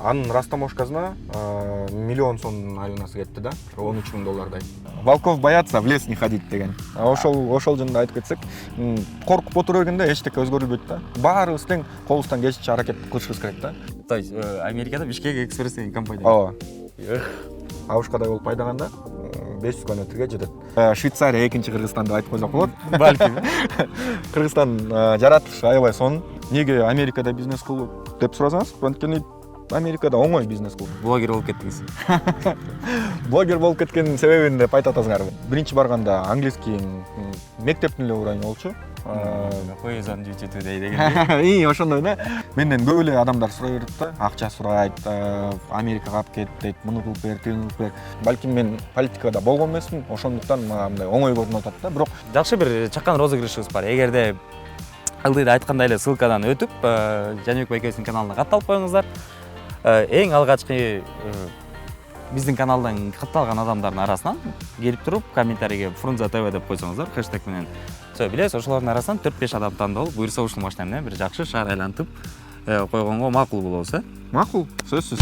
Анын растаможкасына миллион сомдун айланасы кетти да, $13,000. Волков боятся, в лес не ходить деген. Ошол жөнүндө айтып кетсек, коркуп отура бергенде эчтеке өзгөрүлбөйт да. Баарыбыз тең колубуздан келишинче аракет кылышыбыз керек да. То есть Америкада Бишкек Экспресс деген компания. Ооба. Абушкадай болуп пайдаганда 500 километрге жетет. Швейцария экинчи Кыргызстан деп айтып койсок болот. Балким. Кыргызстан жаратылышы аябай сонун. Неге Америкада бизнес кылуу деп сурасаңыз, анткени Америкада оңой бизнес кылуу. Блогер болуп кеттиңиз. Блогер болуп кеткендин себебин деп айтып атасыңарбы? Биринчи барганда английский мектептин эле уровень болчу. Поезон жүйчүтүү деген. Ошондой да. Менден көп эле адамдар сурай берет да, акча сурайт, Америкага алып кет дейт, муну кылып бер, тигини кылып бер. Балким мен политикада болгон эмесмин, ошондуктан мага мындай оңой көрүнүп атат да. Бирок Жакшы бир чакан розыгрышыбыз бар. Эгерде ылдыйда айткандай эле ссылкадан өтүп, Жаныбек байкебиздин каналына катталып коюңуздар. Эң алгачкы биздин каналдан катталган адамдардын арасынан келип туруп комментарийге Фрунзе ТВ деп койсоңуздар, хэштег менен. Билесиз, ошолордун арасынан 4-5 адам тандалып, буюрса ушул машина менен бир жакшы шаар айлантып койгонго макул болобуз, макул, сөзсүз.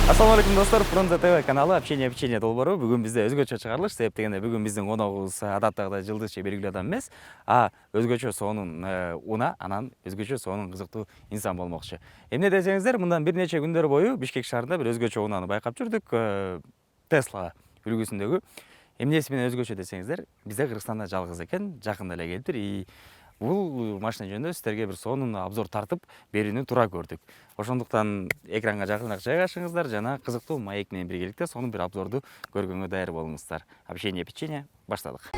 Assalamu alaikum достор, Фрунзе ТВ каналы общение долбоору. Бүгүн бизде өзгөчө чыгарылыш, себеп дегенде бүгүн биздин коногубуз адаттагыдай жылдызча белгилүү адам эмес, өзгөчө сонун уна, анан өзгөчө сонун кызыктуу инсан болмокчу. Эмне десеңиздер, мындан бир нече күндөр бою Бишкек шаарында бир өзгөчө унаны байкап жүрдүк. Tesla үлгүсүндөгү. Эмнеси менен өзгөчө десеңиздер, бизде Кыргызстанда жалгыз экен, жакында эле келиптир. Бул машина жөнүндө сиздерге бир сонун обзор тартып берүүнү туура көрдүк. Ошондуктан экранга жакыныраак жайгашыңыздар жана кызыктуу маек менен биргеликте сонун бир обзорду көргөнгө даяр болуңуздар. Общение баштадык.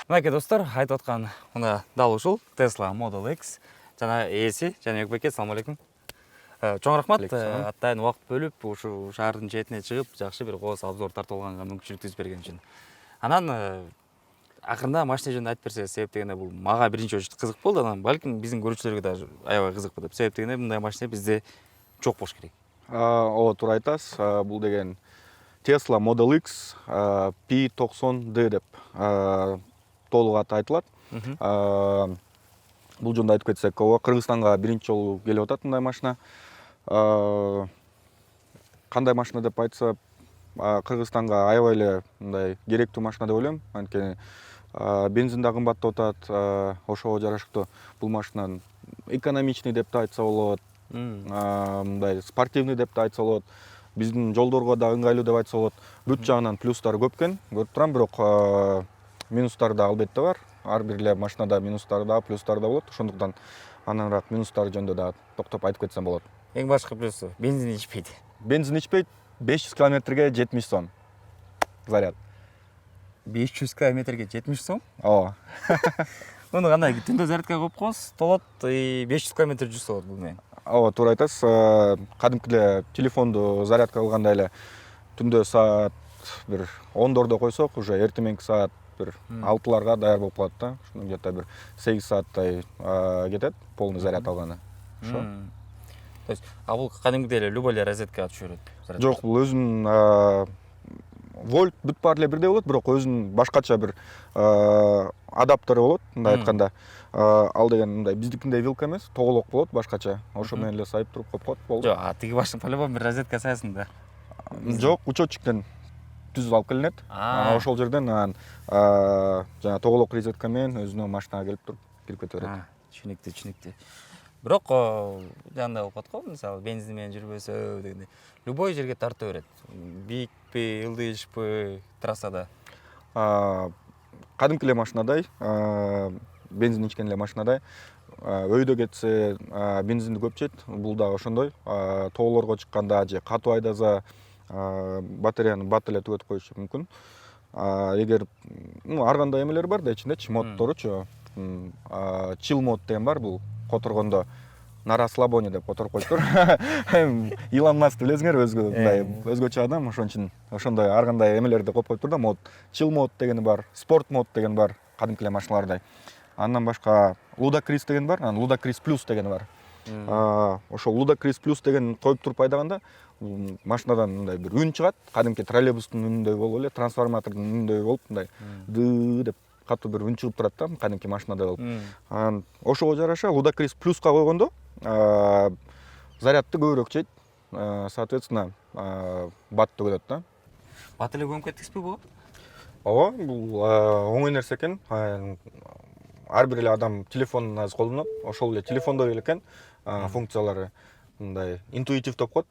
Мынакей достор, айтып аткан мына дал ушул Tesla Model X жана ээси Жаныбек байке, ассаламу алейкум. Чоң рахмат. Атайын убакыт бөлүп, ушу шаардын четине чыгып, жакшы бир кооз обзор тартып алганга мүмкүнчүлүк түзүп берген үчүн. Анан акырында машина жөнүндө айтып берсеңиз, себеп дегенде бул мага биринчи очередь кызык болду, анан балким биздин көрүүчүлөргө да аябай кызык болот. Себеп дегенде мындай машина бизде жок болуш керек. Ооба, туура айтасыз. Бул деген Tesla Model X P90D деп толук аты айтылат. Бул жөнүндө айтып кетсек, ооба Кыргызстанга биринчи жолу келип атат мындай машина. Кандай машина деп айтса, Кыргызстанга аябай эле мындай керектүү машина деп ойлойм. Анткени бензин да кымбаттап атат, ошого жараштуу бул машинаны экономичный деп да айтса болот, мындай спортивный деп да айтса болот, биздин жолдорго да ыңгайлуу деп айтса болот. Бүт жагынан плюстары көп экен, көрүп турам, бирок минустары да албетте бар. Ар бир эле машинада минустары да, плюстары да болот. Ошондуктан ананраак минустары жөнүндө да токтоп айтып кетсем болот. Эң башкы плюсу бензин ичпейт. Бензин ичпейт, 500 километрге 70 сом заряд. 500 километрге 70 сом? Ооба. Муну кандай түндө зарядка коюп коесуз, толот, 500 километр жүрсө болот бул менен. Ооба, туура айтасыз. Кадимки эле телефонду зарядка кылганда эле түндө саат бир 10дордо койсок, уже эртеменки саат бир 6ларга даяр болуп калат да. Ошондон где-то бир 8 сааттай кетет полный заряд алганы. Ошо. То есть, бул кадимкидей эле любой эле розеткага түшө берет. Жок, бул өзүнүн вольт бүт баары эле бирдей болот, бирок өзүнүн башкача бир адаптеры болот, мындай айтканда. Ал деген мындай биздикиндей вилка эмес, тоголок болот башкача. Ошо менен эле сайып туруп коюп коет, болду. Жок, тиги башын по-любому бир розетка саясың да. Жок, учетчиктен түзүп алып келинет. Ошол жерден жана тоголок розетка менен өзүнө машинага келип туруп кирип кете берет. Түшүнүктүү. Бирок жандай болуп калат го, мисалы бензин менен жүрбөсө дегендей. Любой жерге тарта берет. Бийикпи, ылдыйышпы, трассада. Кадимки эле машинадай, бензин ичкен эле машинадай, өйдө кетсе бензинди көп жейт. Бул да ошондой. Тоолорго чыкканда же катуу айдаса батареяны бат эле түгөтүп коюшу мүмкүн. Эгер ар кандай эмелер бар да ичиндечи, моддоручу. Chill мод деген бар, бул которгондо на расслабоне деп которуп коюптур. Илон Маск билесиңер, өзгөчө адам, ошон үчүн ошондой ар кандай эмелерди коюп коюптур да, мод. Chill мод дегени бар, спорт мод деген бар, кадимки эле машиналардай. Андан башка Ludacris деген бар, анан Ludacris Plus дегени бар. Ошол Ludacris Plus деген коюп туруп айдаганда машинадан мындай бир үн чыгат, кадимки троллейбустун үнүндөй болуп эле, трансформатордун үнүндөй болуп, мындай ды деп катуу бир үн чыгып турат да, кадимки машинада болуп. Анан ошого жараша Ludacris Plus'ка койгондо зарядты көбүрөөк жейт. Соответственно, бат төгөт да. Бат эле көмүп кеткиспи бул? Ооба, бул оңой нерсе экен. Ар бир эле адам телефонун азыр колдонот. Ошол эле телефондой эле экен. Функциялары мындай интуитив деп коет.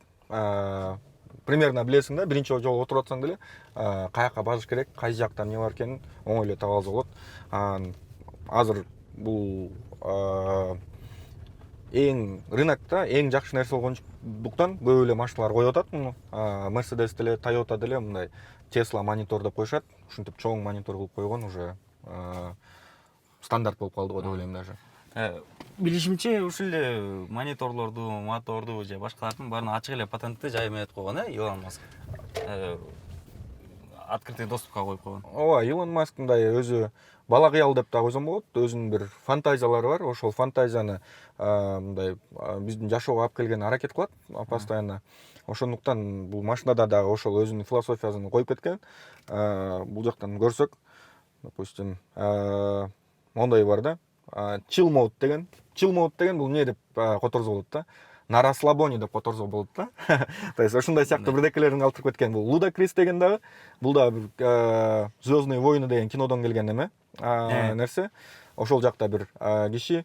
Примерно билесиң да, биринчи жолу отуруп атсаң деле, каяка басыш керек, кайсы жакта эмне бар экенин оңой эле таба алса болот. Азыр бул эң рынокто эң жакшы нерсе болгондуктан көп эле машиналар коюп атат муну. Mercedes деле, Toyota деле мындай Tesla монитор деп коюшат. Ушинтип чоң монитор кылып койгон уже стандарт болуп калды го деп ойлойм даже. Билишимче, ушул эле мониторлорду, моторду же башкалардын баарын ачык эле патентти жайып эметип койгон, Илон Маск. Открытый доступка коюп койгон. Ооба, Илон Маск мындай өзү бала кыял деп да койсом болот. Өзүнүн бир фантазиялары бар. Ошол фантазияны мындай биздин жашоого алып келгени аракет кылат постоянно. Ошондуктан бул машинада дагы ошол өзүнүн философиясын коюп кеткен. Бул жактан көрсөк, допустим, мондой бар да. Chill мод деген. Chill мод деген бул эмне деп которсо болот да. На расслабоне деп которсо болот да. То есть ошондой сыяктуу бирдекелерин калтырып кеткен. Бул Ludacris деген дагы, бул да бир Звездные войны деген кинодон келген неме нерсе. Ошол жакта бир киши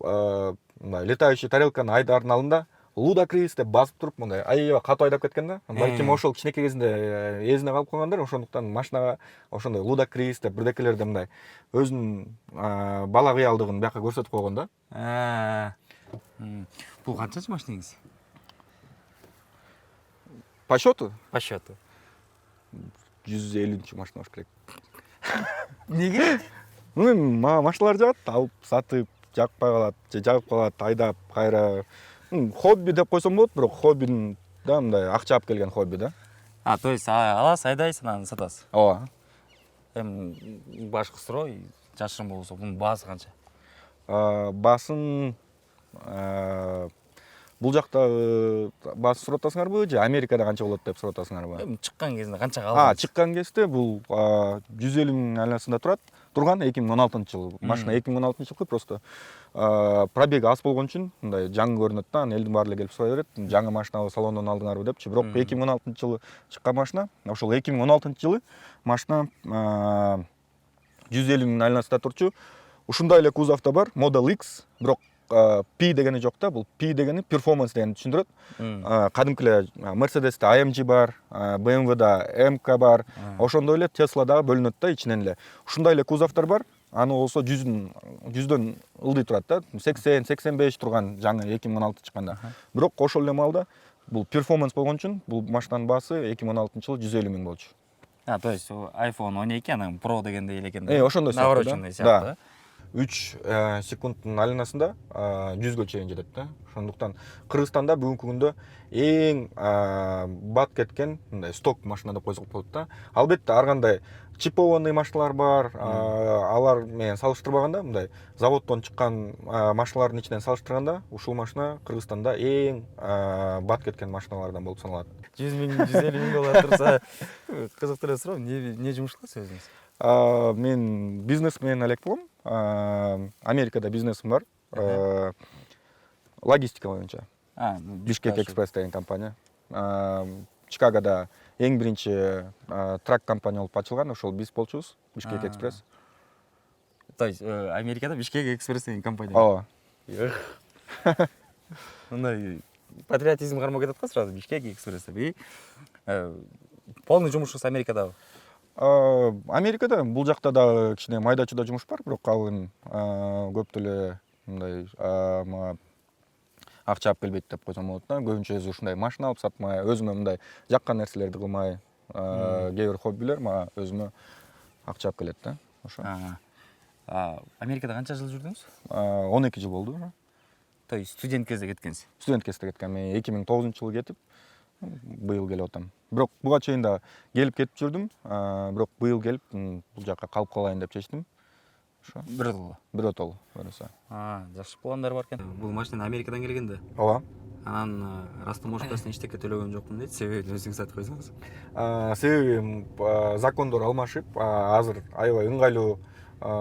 мындай летающий тарелканы айдаардын алдында Ludacris деп басып туруп мындай аябай катуу айдап кеткен да. Балким ошол кичинекей кезинде эзине калып калгандыр, ошондуктан машинага ошондой Ludacris деп бирдекелерди мындай өзүнүн бала кыялдыгын бияка көрсөтүп койгон да. Бул канчанчы машинеңиз? По счету? По счету. 150 машина болуш керек. Неге? Машиналар жагат, алып сатып, жакпай калат, же жагып калат, айдап кайра. Хобби деп койсом болот, бирок хоббинин да мындай акча алып келген хобби да. То есть аласыз, айдайсыз, анан сатасыз. Ооба. Башкы суроо, жашырын болсо, бунун баасы канча? Баасын бул жакта баасы сурап атасыңарбы же Америкада канча болот деп сурап атасыңарбы? Чыккан кезинде канча калдыңыз? Чыккан кезде бул 150 миң айланасында турган 2016-жылы. Машина 2016-жылкы, просто пробеги аз болгон үчүн мындай жаңы көрүнөт да, анан элдин баары эле келип сурай берет, жаңы машинабы салондон алдыңарбы депчи. Бирок 2016-жылы чыккан машина, ошол 2016-жылы машина 150 миң айланасында турчу. Ушундай эле кузовдо бар Model X, бирок P дегени жок да, бул P дегени performance дегенди түшүндүрөт. Кадимки эле Mercedes'те AMG бар, BMW'да MK бар, ошондой эле Tesla'дагы бөлүнөт да ичинен эле. Ушундай эле кузовдор бар. Аны болсо 100дөн ылдый турат да, 80-85 турган жаңы 2016 чыкканда. Бирок ошол эле маалда бул performance болгон үчүн бул машинанын баасы 2016-жылы 150 миң болчу. То есть iPhone 12 анан Pro дегендей эле экен. Ошондой навороченный сыяктуу. 3 секундтун айланасында 100гө чейин жетет да. Ошондуктан Кыргызстанда бүгүнкү күндө эң бат кеткен мындай сток машина деп койсок болот да. Албетте ар кандай чипованный машиналар бар, алар менен салыштырбаганда, мындай заводдон чыккан машиналардын ичинен салыштырганда, ушул машина Кыргызстанда эң бат кеткен машиналардан болуп саналат. 100 миң, 150 миң доллар турса, кызыктуу эле суроо, не жумуш кыласыз өзүңүз? Мен бизнесмен элек болом. Америкада бизнесим бар. Логистика боюнча. Бишкек Экспресс деген компания. Чикагода эң биринчи трак компания болуп ачылган, ошол биз болчубуз, Бишкек Экспресс. То есть Америкада Бишкек Экспресс деген компания. Ооба. Мындай патриотизм кармап кетет го сразу, Бишкек Экспресс деп. Полный жумушуңуз Америкадабы? Америкада бул жакта да кичине майда чуда жумуш бар, бирок ал эми көп деле мындай мага акча алып келбейт деп койсом болот да. Көбүнчө ушундай машина алып сатмай, өзүмө мындай жаккан нерселерди кылмай, кээ бир хоббилер мага өзүмө акча алып келет да. Ошо. Америкада канча жыл жүрдүңүз? 12 жыл болду. То есть студент кезде кеткенсиз? Студент кезде кеткен. Мен 2009-жылы кетип, быйыл келип атам. Бирок буга чейин да келип кетип жүрдүм. Бирок быйыл келип бул жакка калып калайын деп чечтим. Ошо. Биротолу. Жакшы пландар бар экен. Бул машина Америкадан келгенде. Ооба. Анан растаможкасын эчтеке төлөгөн жокмун дейт. Себебин өзүңүз айтып койсоңуз. Себеби закондор алмашып, азыр аябай ыңгайлуу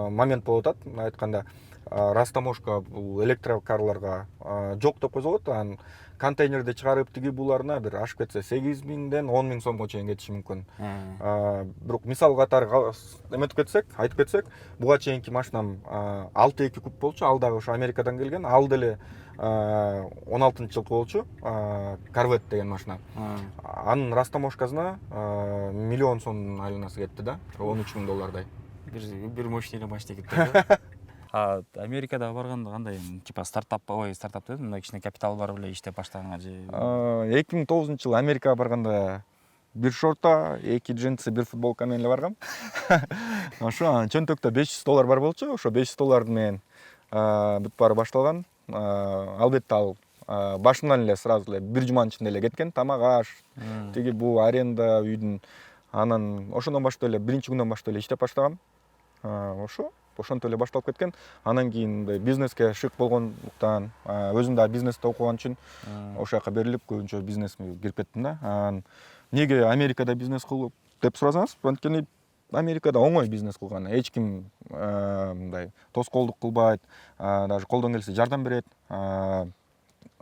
момент болуп атат. Айтканда, растаможка бул электрокарларга жок деп койсок, анан контейнерде чыгарып тиги буларына бир ашып кетсе 8 миңден 10 миң сомго чейин кетиши мүмкүн. Бирок мисал катары эметип кетсек, айтып кетсек, буга чейинки машинам 6.2 куб болчу, ал дагы ошо Америкадан келген, ал деле 16-жылкы болчу, Corvette деген машина. Анын растаможкасына миллион сомдун айланасы кетти да, 13 миң доллардай. Бир мощный эле машина кетти. Америкада барганда кандай, типа стартап дедим, мындай кичине капитал бар беле иштеп баштаганга же? 2009-жылы Америкага барганда бир шорта, 2 джинсы, бир футболка менен эле баргам. Ошо чөнтөктө 500 доллар бар болчу, ошо 500 доллар менен бүт баары башталган. Албетте ал башынан эле сразу эле бир жуманын ичинде эле кеткен, тамак аш, тиги бул аренда үйдүн. Анан ошондон баштап эле биринчи күндөн баштап эле иштеп баштагам. Ошонтип эле башталып кеткен. Анан кийин бизнеске шык болгондуктан, өзүм да бизнесте окуган үчүн ошол жака берилип, көбүнчө бизнеске кирип кеттим да. Неге Америкада бизнес кылып деп сурасаңыз, анткени Америкада оңой бизнес кылган. Эч ким мындай тоскоолдук кылбайт, даже колдон келсе жардам берет.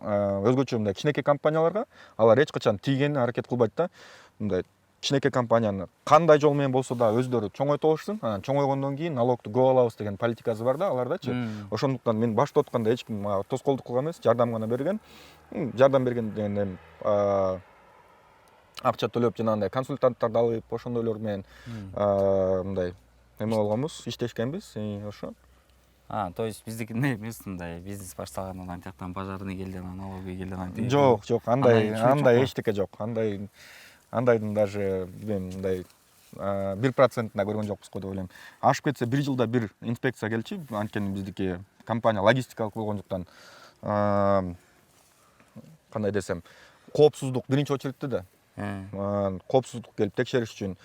Өзгөчө мындай кичинекей компанияларга алар эч качан тийгенин аракет кылбайт да. Мындай кичинекей компанияны кандай жол менен болсо да өздөрү чоңойто алышсын. Анан чоңойгондон кийин налогду көп алабыз деген политикасы бар да алардачы. Ошондуктан мен башта отканда эч ким мага тоскоолдук кылган эмес, жардам гана берген. Жардам берген дегенде акча төлөп жанагындай консультанттарды алып, ошондойлор менен мындай эме болгонбуз, иштешкенбиз, ошо. То есть биздики эмес, мындай бизнес башталгандан анан тияктан пожарный келди, анан налоговый келди, анан жок, андай эчтеке жок. Андайдын даже мындай 1%-на көргөн жокпуз го деп ойлойм. Ашып кетсе 1 жылда бир инспекция келчи, анткени биздики компания логистикалык болгондуктан кандай десем, коопсуздук биринчи очередте да. Коопсуздук келип текшериш үчүн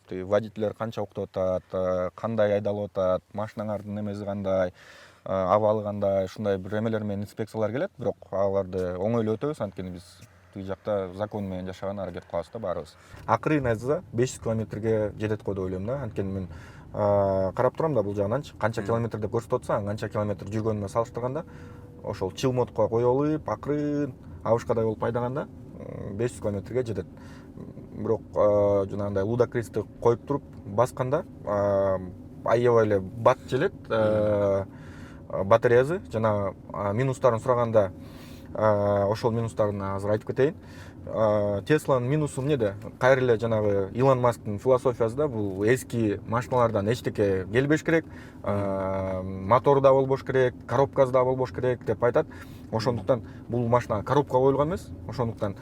водительдер канча уктап атат, кандай айдалып атат, машинаңардын эмеси кандай, абалы кандай ушундай бир эмелер менен инспекциялар келет, бирок аларды оңойлуу өтөбүз, анткени биз тиги жакта закон менен жашаганга аракет кылабыз да баарыбыз. Акырын айза 500 километрге жетет го деп ойлойм да, анткени мен карап турам да бул жагынан канча километр деп көрсөтүп атса, канча километр жүргөнүмө салыштырганда ошол чыл модко кое алып, акырын абышкадай болуп айдаганда 500 километрге жетет. Бирок жанагындай лудокристи коюп туруп басканда аябай эле бат желет, батареясы жана минустарын сураганда ошол минустарын азыр айтып кетейин. Тесланын минусу эмнеде? Кайра эле жанагы Илон Масктын философиясы да, бул эски машиналардан эчтеке келбеш керек, мотору да болбош керек, коробкасы да болбош керек деп айтат. Ошондуктан бул машина коробка коюлган эмес. Ошондуктан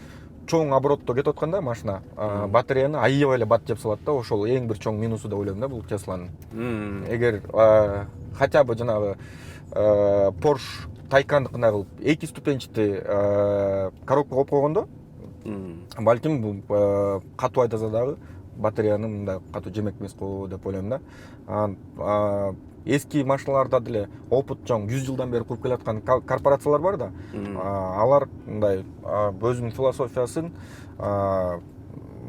чоң оборотто кетип атканда машина батареяны аябай эле бат жеп салат да. Ошол эң бир чоң минусу деп ойлойм да бул Тесланын. Эгер хотя бы жанагы Porsche Taycan'дыкындай кылып 2 ступенчатый коробка коюп койгондо, балким бул катуу айдаса дагы батареяны мындай катуу жемек эмес го деп ойлойм да. Эски машиналарда деле опыт чоң 100 жылдан бери куруп келаткан корпорациялар бар да. Алар мындай өзүнүн философиясын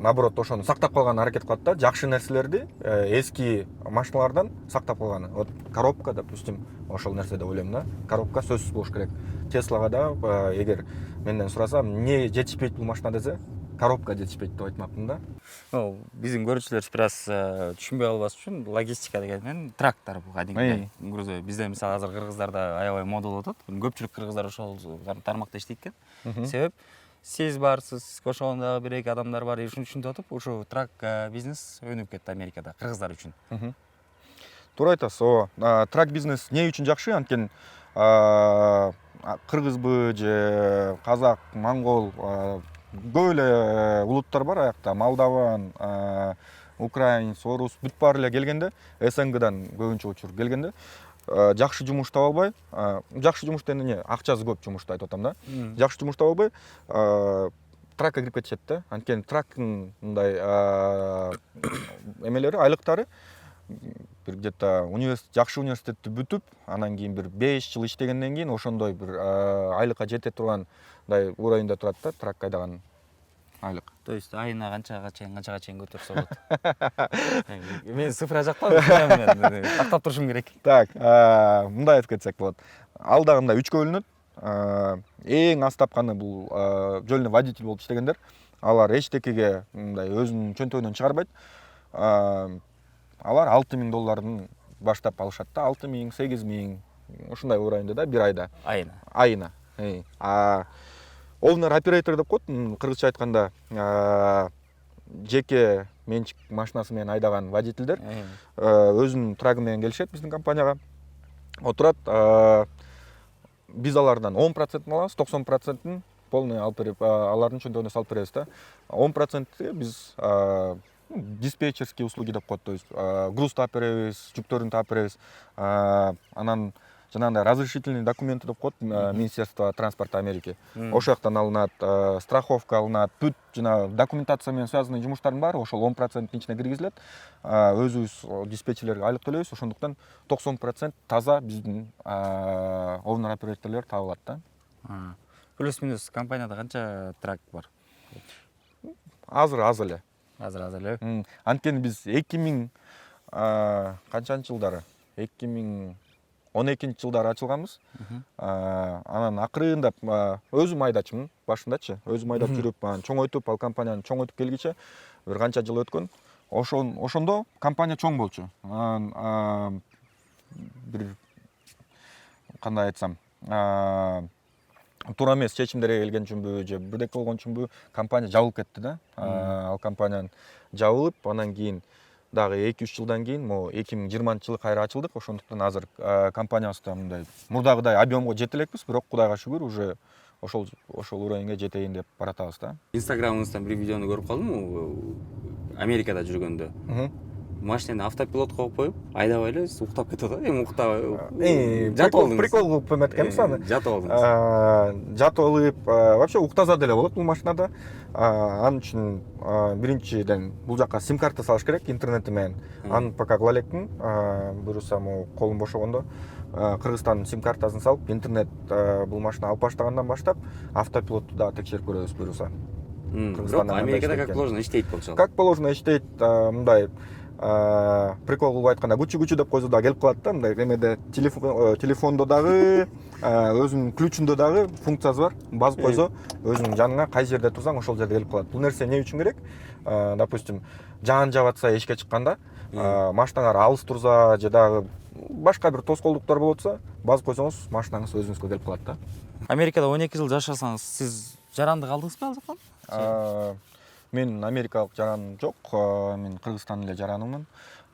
наоборот ошону сактап калганга аракет кылат да, жакшы нерселерди эски машиналардан сактап калганы. Вот коробка, допустим, ошол нерсе деп ойлойм да. Коробка сөзсүз болуш керек. Теслага да эгер менден сураса, эмне жетишпейт бул машина десе, коробка жетишпейт деп айтмакмын да. Биздин көрүүчүлөр бир аз түшүнбөй калбас үчүн логистика дегенмен трактор бул кадимки грузовой. Бизде мисалы азыр кыргыздарда аябай мода болуп атат. Көпчүлүк кыргыздар ошол тармакта иштейт экен. Себеп сиз барсыз, ошондогу бир эки адамдар бар, ушинтип атып, ушу трак бизнес өнүгүп кетти Америкада кыргыздар үчүн. Туура айтасыз. Трак бизнес эмне үчүн жакшы? Анткени кыргызбы же казак, монгол көп эле улуттар бар аякта. Молдаван, украинец, орус бүт баары эле келгенде, СНГдан көбүнчө учур келгенде жакшы жумуш таба албай, жакшы жумуш дегенде эмне? Акчасы көп жумушту айтып атам да. Жакшы жумуш таба албай тракка кирип кетишет да. Анткени трактын мындай эмелери, айлыктары бир где-то жакшы университетти бүтүп, анан кийин бир 5 жыл иштегенден кийин ошондой бир айлыкка жете турган мындай уровеньде турат да, трак айдаган айлык. То есть айына канчага чейин көтөрсө болот. Мен цифра жактан тактап турушум керек. Так, мындай айтып кетсек болот. Алдагында 3кө бөлүнөт. Эң аз тапканы бул жөн эле водитель болуп иштегендер. Алар эчтекеге мындай өзүнүн чөнтөгүнөн чыгарбайт. Алар $6000 баштап алышат да, 6000, 8000 ушундай уровеньде да, бир айда. Айына. Owner operator деп коет, кыргызча айтканда жеке менчик машинасы менен айдаган водительдер өзүнүн трагы менен келишет биздин компанияга. Отурат, биз алардан 10% алабыз, 90% полный алып берип, алардын чөнтөгүнө салып беребиз да. 10% биз диспетчерские услуги деп коет, то есть груз таап беребиз, жүктөрүн таап беребиз. Анан жанагындай разрешительный документы деп коет Министерство транспорта Америки. Ошол жактан алынат, страховка алынат, бүт жана документация менен связанный жумуштардын баары ошол 10%-ның ичине киргизилет. Өзүбүз диспетчерлерге айлык төлөйбүз, ошондуктан 90% таза биздин owner operatorлор табылат да. Плюс-минус компанияда канча трак бар? Азыр аз эле. Анткени биз 2000 канчанчы жылдары? 2012 жылдары ачылганбыз. Анан акырындап өзүм айдачымын башындачы. Өзүм айдап жүрүп, чоңойтуп, ал компанияны чоңойтуп келгиче бир канча жыл өткөн. Ошондо компания чоң болчу. Бир кандай айтсам, туура эмес чечимдерге келген үчүнбү же бирдеке болгон үчүнбү компания жабылып кетти да. Ал компаниянын жабылып, анан кийин дагы 2-3 жылдан кийин 2020-жылы кайра ачылдык. Ошондуктан азыр компаниябызда мындай мурдагыдай объемго жете элекпиз, бирок Кудайга шүгүр уже ошол уровеньге жетейин деп баратабыз да. Инстаграмыңыздан бир видеону көрүп калдым, Америкада жүргөндө. машинени автопилот коюп коюп айдабай эле уктап кетип атат. Эми жатып прикол алдыңыз. прикол кылып эметкенбиз аны. Жатып алдыңыз. Жатып алып, вообще уктаса деле болот бул машинада. Анын үчүн биринчиден бул жака сим карта салыш керек интернети менен. Аны пока кыла электин. Буюрса могу колум бошогондо Кыргызстандын сим картасын салып, интернет бул машина алып баштагандан баштап автопилотту да текшерип көрөбүз буюрса. Бирок Америкада как положено иштейт болчу. Как положено иштейт, мындай прикол кылып айтканда гучу деп койсо да келип калат да, мындай эмеде телефондо дагы өзүнүн ключунда дагы функциясы бар. Басып койсо өзүнүн жаныңа кай жерде турсаң ошол жерде келип калат. Бул нерсе эмне үчүн керек? Допустим, жаан жаап атса эшикке чыкканда, машинаңар алыс турса же дагы башка бир тоскоолдуктар болуп атса, басып койсоңуз машинаңыз өзүңүзгө келип калат да. Америкада 12 жыл жашасаңыз, сиз жаранды калдыңызбы ал жактан? Мен америкалык жараным жок, мен Кыргызстан эле жаранымын.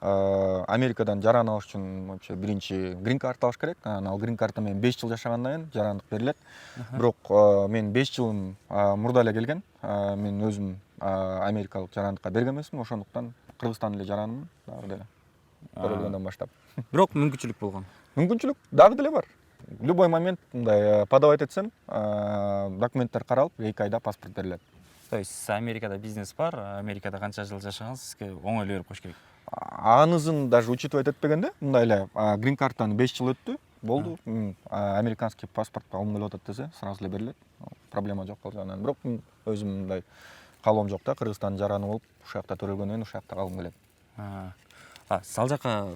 Америкадан жаран алыш үчүн вообще биринчи грин карт алыш керек. Ал грин карта менен 5 жыл жашагандан кийин жарандык берилет. Бирок мен 5 жылым мурда эле келген. Мен өзүм америкалык жарандыкка берген эмесмин, ошондуктан Кыргызстан эле жаранымын дагы деле. Көрөлгөндөн баштап. Бирок мүмкүнчүлүк болгон. Мүмкүнчүлүк дагы деле бар. Любой момент мындай подавать этсем, документтер каралып, 2 айда паспорт берилет. То есть Америкада бизнес бар, Америкада канча жыл жашагансыз, сизге оңой эле берип коюш керек. Анызын даже учитывать этпегенде, мындай эле грин картаны 5 жыл өттү, болду. Американский паспорт алгым келип атат десе, сразу эле берилет. Проблема жок калганынан. Бирок өзүм мындай каалоом жок да, Кыргызстандын жараны болуп, ушул жакта төрөлгөндөн кийин ушул жакта калгым келет. Сиз ал жака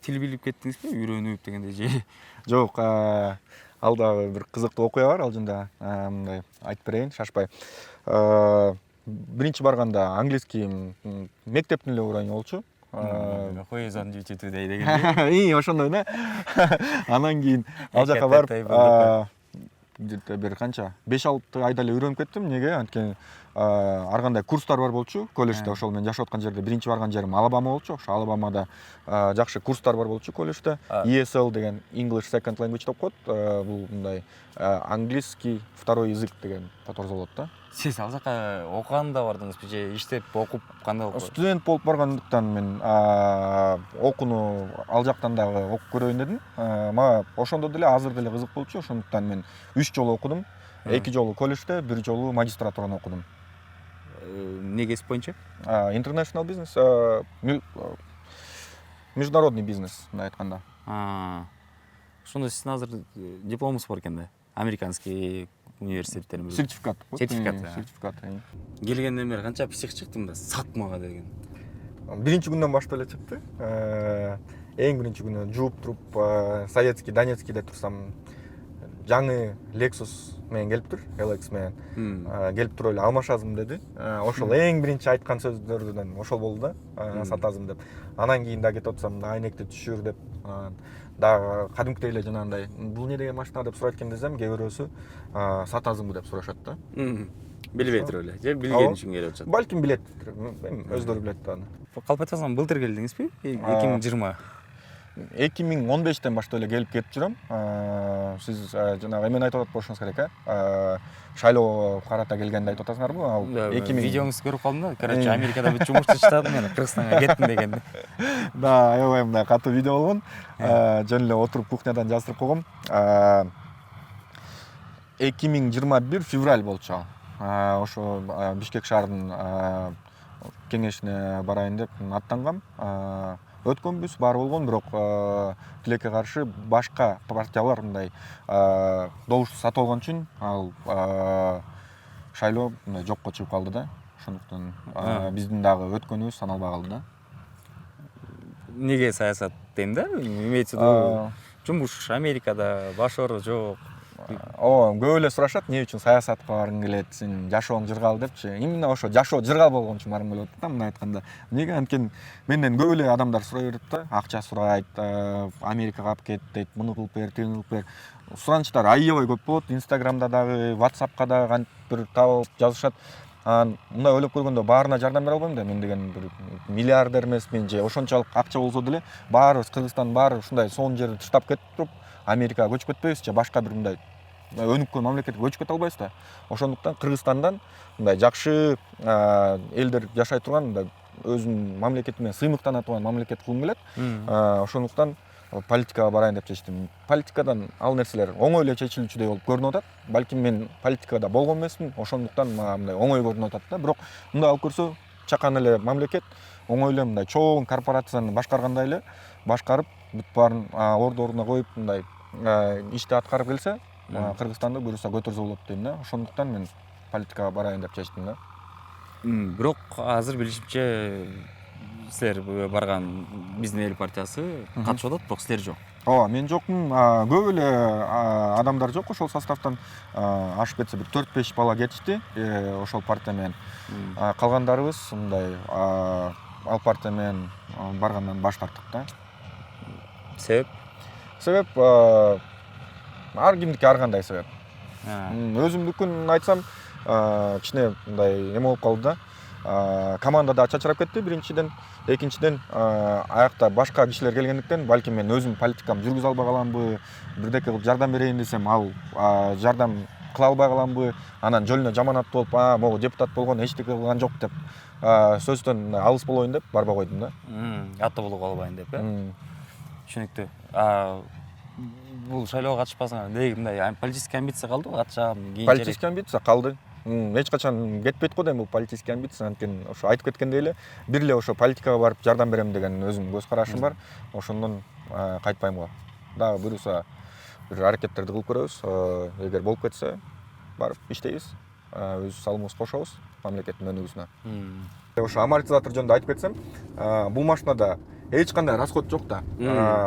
тил билип кеттиңизби, үйрөнүп дегенде же? Жок, ал дагы бир кызыктуу окуя бар, ал жөнүндө мындай айтып берейин, шашпай. Биринчи барганда английский мектептин эле уровень болчу. Хоезон жучуту дегенде. Ошондой да. Анан кийин ал жака барып где-то бир канча 5-6 айда эле үйрөнүп кеттим. Неге? Анткени ар кандай курстар бар болчу колледжде. Ошол мен жашап аткан жерде биринчи барган жерим Алабама болчу. Ошо Алабамада жакшы курстар бар болчу колледжде. ESL деген English Second Language деп коет. Бул мындай английский второй язык деген которзо болот да. Сиз ал жака окуганда бардыңызбы же иштеп окуп кандай окуп? Студент болуп баргандыктан мен окууну ал жактан дагы окуп көрөйүн дедим. Мага ошондо деле азыр деле кызык болчу. Ошондуктан мен 3 жолу окудум. 2 жолу колледжде, 1 жолу магистратураны окудум. Эмне кесип боюнча? International business, международный бизнес, мындай айтканда. Ошондо сиздин азыр дипломуңуз бар экен да? Американский университеттерин Сертификат. Сертификат. Келгенден бери канча псих чыкты мында сат мага деген. Биринчи күндөн баштап эле чыкты. Эң биринчи күнү жууп туруп Советский, Донецкийде турсам, жаңы Lexus менен келиптир, LX менен. Келип туруп эле алмашасың деди. Ошол эң биринчи айткан сөздөрдөн ошол болду да, сатасың деп. Анан кийин да кетип атсам, айнекти түшүр деп, дагы кадимкидей эле жанагындай, бул эмне деген машина деп сурайт экен десем, кээ бирөөсү сатасыңбы деп сурашат да. Билбей туруп эле, же билген үчүн келип атышат. Балким билеттир, өздөрү билет да аны. Калп айтсам, былтыр келдиңизби? 2020. 2015-тен баштап эле келип кетип жүрөм. Сиз жанагы эмени айтып атат болушуңуз керек, шайлоого карата келгенди айтып атасыңарбы? Ал 2000 видеоңузду көрүп калдым да. Короче, Америкада бир жумуш иштедим мен, Кыргызстанга кеттим дегенди. Да, аябай мындай катуу видео болгон. Жөн эле отуруп кухнядан жаздырып койгом. 2021 февраль болчу. Ошо Бишкек шаарынын кеңешине барайын деп аттангам. Өткөнбүз, бар болгон, бирок тилекке каршы башка партиялар мындай добуш сатып алган үчүн ал шайлоо мындай жокко чыгып калды да. Ошондуктан биздин дагы өткөнүбүз саналбай калды да. Неге саясат дейм да? Имеется в виду жумуш Америкада башору жок. Көп эле сурашат, эмне үчүн саясатка баргың келет, сен жашооң жыргал депчи. Именно ошо жашоо жыргал болгон үчүн баргым келип атат да, мындай айтканда. Неге? Анткени менден көп эле адамдар сурай берет да, акча сурайт, Америкага алып кет дейт, муну кылып бер, тигини кылып бер. Суранычтар аябай көп болот. Инстаграмда дагы, WhatsAppка дагы кантип бир табылып жазышат. Мындай ойлоп көргөндө баарына жардам бере албайм да. Мен деген бир миллиардер эмесмин же ошончолук акча болсо деле баарыбыз Кыргызстандын баары ушундай сонун жерди таштап кетип туруп Америкага көчүп кетпейбиз же башка бир мындай өнүккөн мамлекетке көчүп кете албайбыз да. Ошондуктан Кыргызстандан мындай жакшы элдер жашай турган мындай өзүнүн мамлекетиме сыймыктана турган мамлекет кылгым келет. Ошондуктан политикага барайын деп чечтим. Политикадан ал нерселер оңой эле чечилүүчүдөй болуп көрүнүп атат. Балким мен политикада болгон эмесмин, ошондуктан мага мындай оңой көрүнүп атат да. Бирок мындай алып көрсө, чакан эле мамлекет оңой эле мындай чоң корпорацияны башкаргандай эле башкарып, бүт баарын ордуна коюп мындай ишти аткарып келсе, Кыргызстанды буюрса көтөрсө болот дейм да. Ошондуктан мен политикага барайын деп чечтим да. Бирок азыр билишимче силер барган биздин эл партиясы катышып атат, бирок силер жок. Ооба, мен жокмун. Көп эле адамдар жок ошол составтан. Ашып кетсе бир 4-5 бала кетишти ошол партия менен. Калгандарыбыз мындай ал партия менен баргандан баш тарттык да. Себеп? Себеп ар кимдики ар кандай себеп. Өзүмдүкүн айтсам, кичине мындай эме болуп калды да. Команда да чачырап кетти биринчиден. Экинчиден, аякта башка кишилер келгендиктен, балким мен өзүм политикамды жүргүзө албай каламбы, бирдеке кылып жардам берейин десем, ал жардам кыла албай каламбы, анан жөлүнө жаманат болуп, могу депутат болгон эчтеке кылган жок деп, сөздөн алыс болоюн деп барбай койдум да. Аты болуп албайын деп, Түшүнүктүү. Бул шайлоого катышпасаңар эмне мындай политический амбиция калдыбы? Катышам, кийин Политический амбиция калды. Эч качан кетпейт го дейм бул политический амбиция. Анткени ошо айтып кеткендей эле, бир эле ошо политикага барып жардам берем деген өзүмдүн көз карашым бар. Ошондон кайтпайм го. Дагы буюрса бир аракеттерди кылып көрөбүз. Эгер болуп кетсе, барып иштейбиз. Өз салымыбызды кошобуз мамлекеттин өнүгүүсүнө. Ошо амортизатор жөнүндө айтып кетсем, бул машинада эч кандай расход жок да.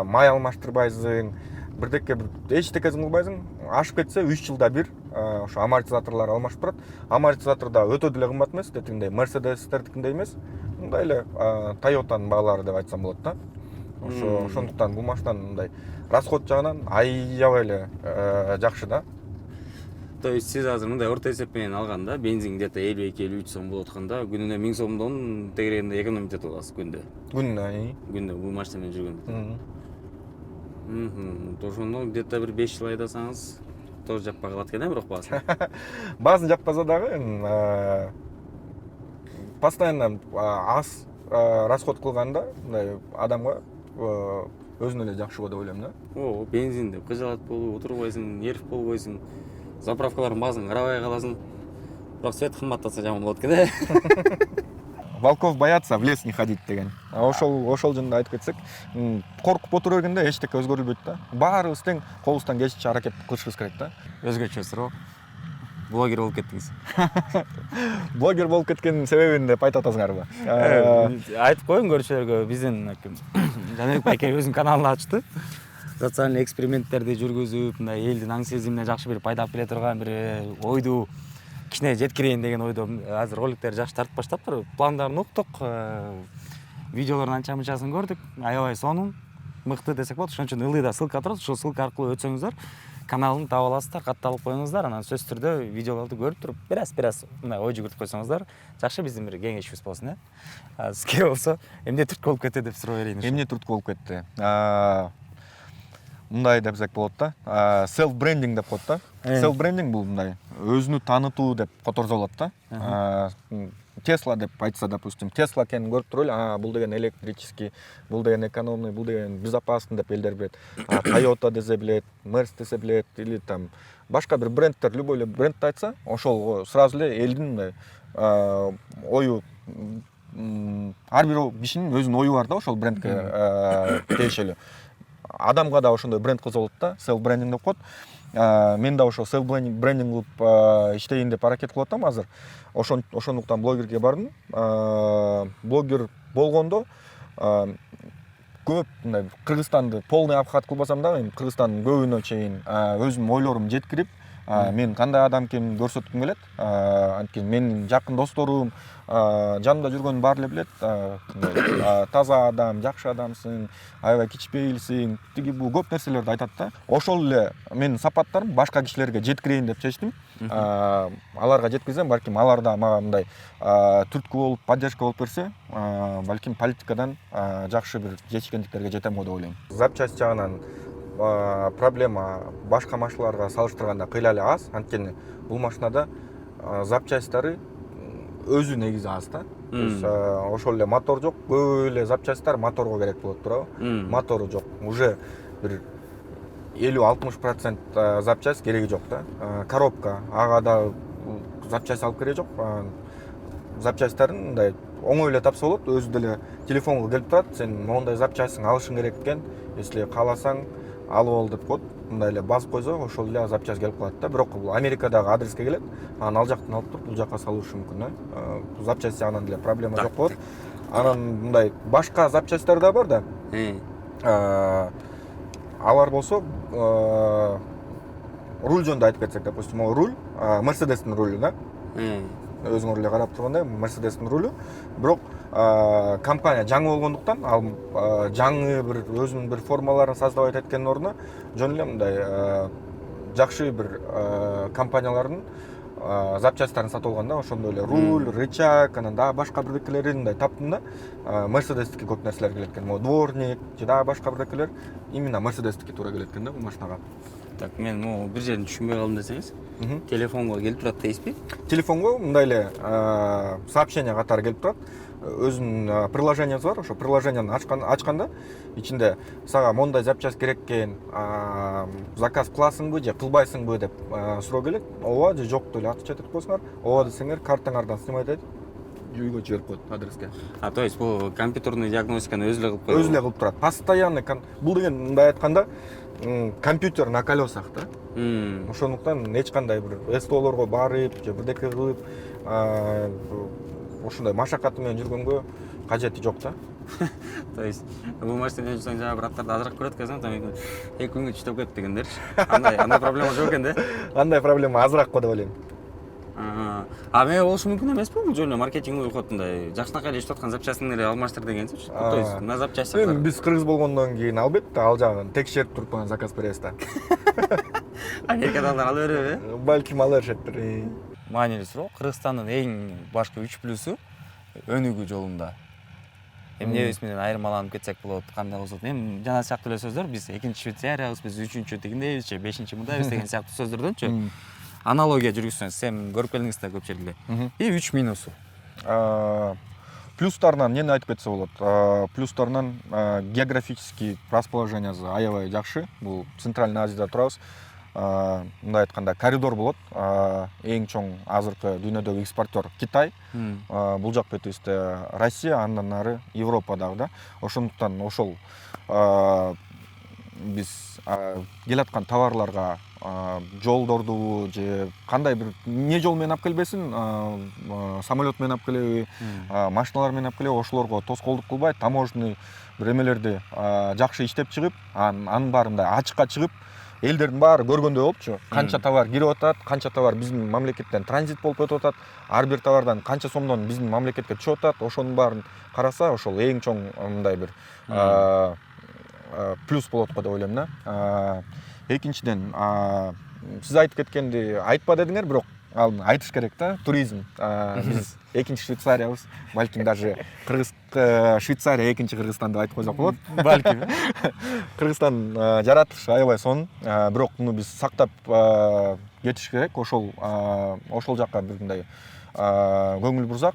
Май алмаштырбайсың, бирдеке эчтекесин кылбайсың. Ашып кетсе 3 жылда бир ошо амортизаторлор алмашып турат. Амортизатор да өтө деле кымбат эмес, тетиңдей Mercedes-тердикиндей эмес. Мындай эле Toyota'нын баалары деп айтсам болот да. Ошондуктан бул машинанын мындай расход жагынан аябай эле жакшы да. То есть сиз азыр мындай орто эсеп менен алганда бензин где-то 52-53 сом болуп атканда күнүнө 1000 сомдон тегерегинде экономить этип аласыз күндө. Күндө бул машина менен жүргөндө. Ошондо где-то бир 5 жыл айдасаңыз тоже жаппай калат экен, бирок баасын. Баасын жаппаса дагы постоянно аз расход кылганда мындай адамга өзүнө эле жакшы го деп ойлойм да. Бензин деп кыжалат болуп отурбайсың, нерв болбойсуң. Заправкалардын баазын карабай каласың. Бирок свет кымбаттаса жаман болот экен. Волков боятся, в лес не ходить деген. Ошол жөнүндө айтып кетсек, коркуп отура бергенде эчтеке өзгөрүлбөйт да. Баарыбыз тең колубуздан келишинче аракет кылышыбыз керек да. Өзгөчө суроо. Блогер болуп кеттиңиз. Блогер болуп кеткендин себебин деп айтып атасыңарбы? Айтып коюң көрүүчүлөргө, биздин Жаныбек байке өзүнүн каналын ачты. Социалдык эксперименттерди жүргүзүп, мындай элдин аң сезимине жакшы бир пайда алып келе турган бир ойду кичине жеткирейин деген ойдо азыр роликтерди жакшы тартып баштаптыр. Пландарын уктук, видеолордун анча мынчасын көрдүк. Аябай сонун, мыкты десек болот. Ошон үчүн ылдыйда ссылка турат. Ошол ссылка аркылуу өтсөңүздөр, каналын таап аласыздар, катталып коюңуздар. Анан сөзсүз түрдө видеолорду көрүп туруп, бир-аз мындай ой жүгүртүп койсоңуздар, жакшы биздин бир кеңешибиз болсун, Сизге болсо эмне түрткү болуп кетти деп суроо берейин. Эмне түрткү болуп кетти? Мындай депсек болот да. Self branding деп коет да. Self branding бул мындай өзүнү таанытуу деп которсо болот да. Tesla деп айтса, допустим, Tesla экенин көрүп туруп эле, бул деген электрический, бул деген экономный, бул деген безопасный деп элдер билет. Toyota десе билет, Mercedes десе билет, или там башка бир брендтер, любой эле брендти айтса, ошол сразу эле элдин мындай ою, ар бир кишинин өзүнүн ою бар да ошол брендке тиешелүү. Адамга да ошондой бренд кылса болот да, self branding деп коет. Мен да ошол self branding кылып иштейин деп аракет кылып атам азыр. Ошондуктан блогерге бардым. Блогер болгондо көп мындай Кыргызстанды полный обхат кылбасам дагы, Кыргызстандын көбүнө чейин өзүмдүн ойлорумду жеткирип, мен кандай адам экенин көрсөткүм келет. Анткени менин жакын досторум, жанымда жүргөн баары эле билет. Таза адам, жакшы адамсың, аябай кичпейилсиң, тиги бул көп нерселерди айтат да. Ошол эле менин сапаттарым башка кишилерге жеткирейин деп чечтим. Аларга жеткирсем, балким алар да мага мындай түрткү болуп, поддержка болуп берсе, балким политикадан жакшы бир жетишкендиктерге жетем го деп ойлойм. Запчасть жагынан проблема башка машиналарга салыштырганда кыйла эле аз. Анткени бул машинада запчасттары өзү негизи аз да. То есть ошол эле мотор жок, көп эле запчастьтар моторго керек болот туурабы. Мотору жок. Уже бир 50-60% запчасть кереги жок да. Коробка, ага да запчасть алып кереги жок. Запчасттарын мындай оңой эле тапса болот, өзү деле телефонго келип турат, сен мондай запчастьын алышың керек экен, если кааласаң алып ал деп коет. Мындай эле басып койсо, ошол эле запчасть келип калат да. Бирок бул Америкадагы адреске келет, анан ал жактан алып туруп бул жакка салышы мүмкүн да. Запчасть анан деле проблема жок болот. Анан мындай башка запчасттар да бар да. Алар болсо руль жөнүндө айтып кетсек, допустим, могу руль Мерседестин рулю да. Өзүңөр эле карап тургандай Мерседестин рулю. Бирок компания жаңы болгондуктан, ал жаңы бир өзүнүн бир формаларын создавать эткендин ордуна жөн эле мындай жакшы бир компаниялардын запчастьтарын сатып алган да. Ошондой эле руль, рычаг, анан дагы башка бирдекелерин мындай таптым да. Мерседестики көп нерселер келет экен. Могу дворник же дагы башка бирдекелер именно Мерседестики туура келет экен да бул машинага. Так, мен могу бир жерин түшүнбөй калдым десеңиз. Телефонго келип турат дейсизби? Телефонго мындай эле сообщение катары келип турат. Өзүнүн приложениеси бар. Ошо приложениени ачканда ичинде сага мондай запчасть керек экен, заказ кыласыңбы же кылбайсыңбы деп суроо келет. Ооба же жок деп эле отвечать этип койсоңор. Ооба десеңер картаңардан снимать этип үйгө жиберип коет адреске. То есть бул компьютерный диагностиканы өзү эле кылып коет. Өзү эле кылып турат. Постоянный бул деген мындай айтканда компьютер на колесах да. Ошондуктан эч кандай бир СТОлорго барып же бирдеке кылып ошондой машакаты менен жүргөнгө кажети жок да. То есть бул машинени жүрсөң жана бир аттарды азыраак көрөт экенсиң, там 2 күнгө чыдап кетти дегендерчи. Андай проблема жок экен да. Андай проблема азыраак го деп ойлойм. Мен болушу мүмкүн эмеспи бул жөн эле маркетинг ухат мындай жакшынакай эле иштеп аткан запчастьыңды эле алмаштыр дегенсиз. То есть на запчастьтар. Биз кыргыз болгондон кийин албетте ал жагын текшерип туруп анан заказ беребиз да. Америкадагылар ала береби? Балким ала беришеттир. Маанилүү суроо. Кыргызстандын эң башкы 3+ü өнүгүү жолунда. Эмнебиз менен айырмаланып кетсек болот, кандай болсо. Эми жана сыяктуу эле сөздөр, биз 2-чи Швейцариябыз, биз 3-чү тигиндейбиз же 5-чи мындайбыз деген сыяктуу сөздөрдөнчү. Аналогия жүргүзсөңүз, сен көрүп келдиңиз да көп жерде. И 3 минусу. Плюстарынан эмнени айтып кетсе болот? Плюстарынан географический расположениясы аябай жакшы. Бул Центральный Азияда турабыз. Мындай айтканда коридор болот. Эң чоң азыркы дүйнөдөгү экспортер Китай. Бул жак бетибизде Россия, андан ары Европа дагы да. Ошондуктан ошол биз келаткан товарларга жолдорду же кандай бир эмне жол менен алып келбесин, самолет менен алып келеби, машиналар менен алып келеби, ошолорго тоскоолдук кылбай, таможенный бир эмелерди жакшы иштеп чыгып, анын баары мындай ачыкка чыгып, элдердин баары көргөндөй болупчу. Канча товар кирип атат, канча товар биздин мамлекеттен транзит болуп өтүп атат, ар бир товардан канча сомдон биздин мамлекетке түшүп атат, ошонун баарын караса, ошол эң чоң мындай бир плюс болот го деп ойлойм да. Экинчиден, сиз айтып кеткенди айтпа дедиңер, бирок ал айтыш керек да, туризм. Биз экинчи Швейцариябыз, балким даже Швейцария экинчи Кыргызстан деп айтып койсок болот. Балким. Кыргызстан жаратылышы аябай сонун, бирок муну биз сактап кетиш керек. Ошол жакка бир мындай көңүл бурсак,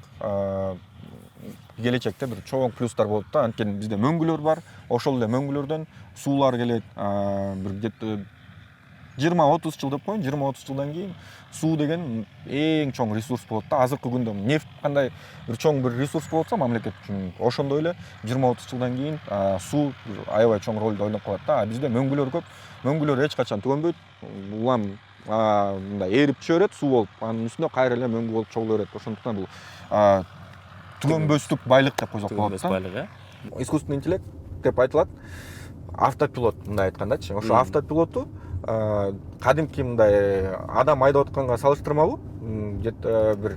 келечекте бир чоң плюстар болот да. Анткени бизде мөңгүлөр бар. Ошол эле мөңгүлөрдөн суулар келет. Бир где-то 20-30 жыл деп коеюн, 20-30 жылдан кийин суу деген эң чоң ресурс болот да. Азыркы күндө нефть кандай бир чоң бир ресурс болотса мамлекет үчүн, ошондой эле 20-30 жылдан кийин суу аябай чоң ролду ойноп калат да. Бизде мөңгүлөр көп. Мөңгүлөр эч качан түгөнбөйт. Улам мындай эрип түшө берет суу болуп, анын үстүнө кайра эле мөңгү болуп чогула берет. Ошондуктан бул түгөнбөстүк байлык деп койсок болот да. Байлык, Искусственный интеллект деп айтылат. Автопилот мындай айткандачы. Ошо автопилотту кадимки мындай адам айдап атканга салыштырмалуу где-то бир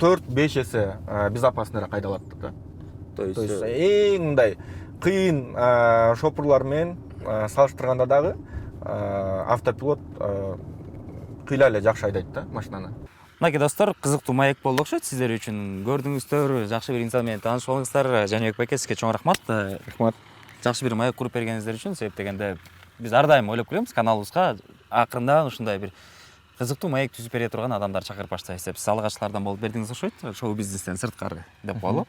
4-5 эсе безопаснырээк айдалат да. То есть эң мындай кыйын шопурлар менен салыштырганда дагы автопилот кыйла эле жакшы айдайт да машинаны. Мынакей достор, кызыктуу маек болду окшойт сиздер үчүн. Көрдүңүздөр, жакшы бир инсан менен таанышып алыңыздар. Жаныбек байке, сизге чоң рахмат. Рахмат. Жакшы бир маек куруп бергениңиздер үчүн. Себеп дегенде биз ар дайым ойлоп келебиз каналыбызга акырындан ушундай бир кызыктуу маек түзүп бере турган адамдар чакырып баштайбыз деп. Сиз алгачкылардан болуп бердиңиз окшойт, шоу бизнестен сырткары деп коелу.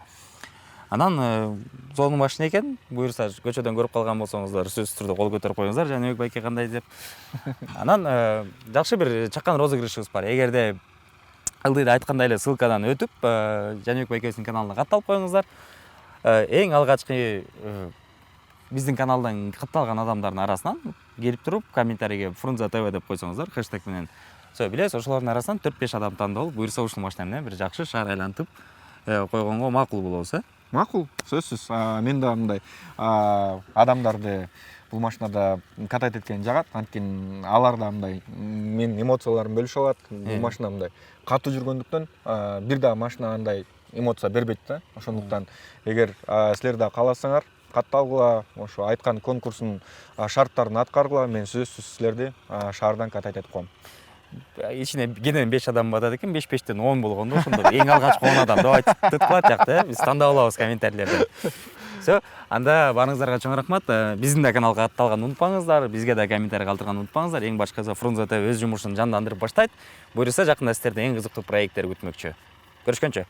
Анан зонун машина экен, буюрса көчөдөн көрүп калган болсоңуздар сөзсүз түрдө кол көтөрүп коюңуздар, Жаныбек байке кандай деп. Анан жакшы бир чакан розыгрышыбыз бар. Эгерде ылдыйда айткандай эле ссылкадан өтүп, Жаныбек байкебиздин каналына катталып коюңуздар. Эң алгачкы биздин каналдан катталган адамдардын арасынан келип туруп комментарийге Фрунзе ТВ деп койсоңуздар, хэштег менен. Билесиз, ошолордун арасынан 4-5 адам тандалып, буюрса ушул машина менен бир жакшы шаар айлантып койгонго макул болобуз, Макул, сөзсүз. Мен да мындай адамдарды бул машинада катайт эткени жагат. Анткени алар да мындай менин эмоцияларымды бөлүшүп алат. Бул машина мындай катуу жүргөндүктөн бир да машина андай эмоция бербейт да. Ошондуктан эгер силер да кааласаңар, катталгыла, ошо айткан конкурстун шарттарын аткаргыла, мен сөзсүз силерди шаардан катайт этип коем. Ичине кенен 5 адам батат экен, 5-5тен 10 болгондо ошондо эң алгачкы 10 адам деп айтып калат жакта, биз тандап алабыз комментарийлерден. Анда баарыңыздарга чоң рахмат. Биздин да каналга катталганды унутпаңыздар, бизге да комментарий калтырганды унутпаңыздар. Эң башкысы Фрунзе ТВ өз жумушун жандандырып баштайт. Буюрса жакында сиздерди эң кызыктуу проекттер күтмөкчү. Көрүшкөнчө.